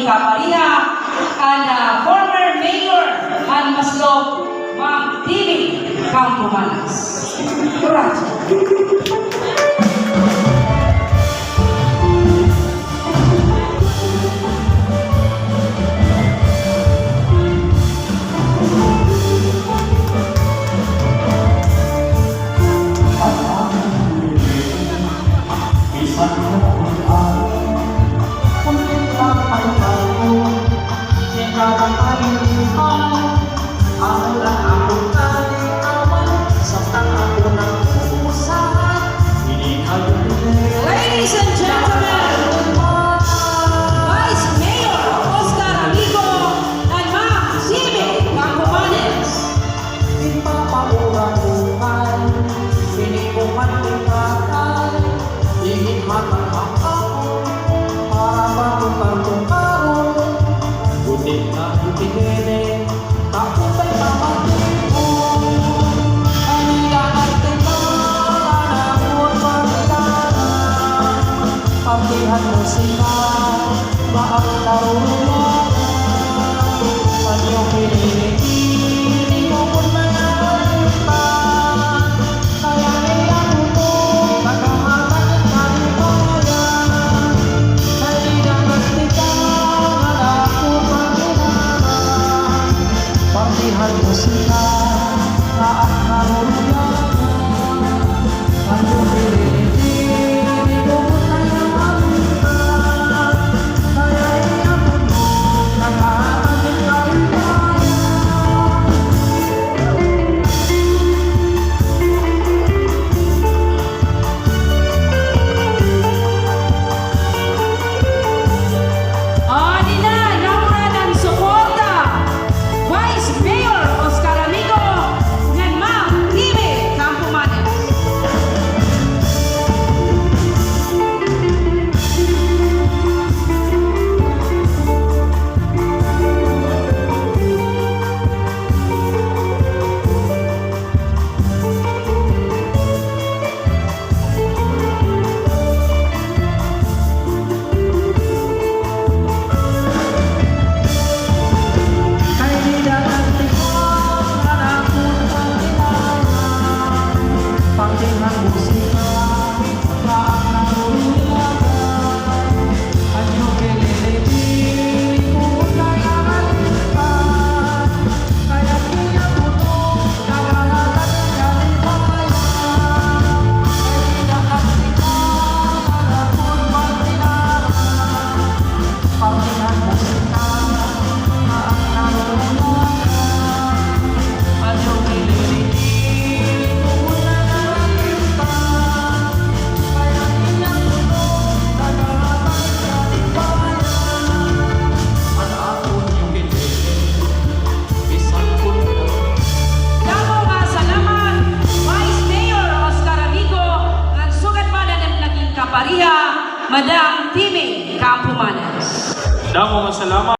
naging kapariha and former mayor and Maslog, Ma'am Tini Campomanes. Correct. Ladies and gentlemen, Vice Mayor Oscar Amigo and Ma'am Simi Campomanes. Pagdihan mo sila, maang tarungan, kanyang piniliti, hindi mo kung manalipan, kaya niya mo naghahanap ng kalibayan, hindi na magtigang, ako pagdihanan, pagdihan mo sila, maang tarungan, kanyang piniliti, hindi mo kung Madam Tini Campomanes. Damo, masalamat.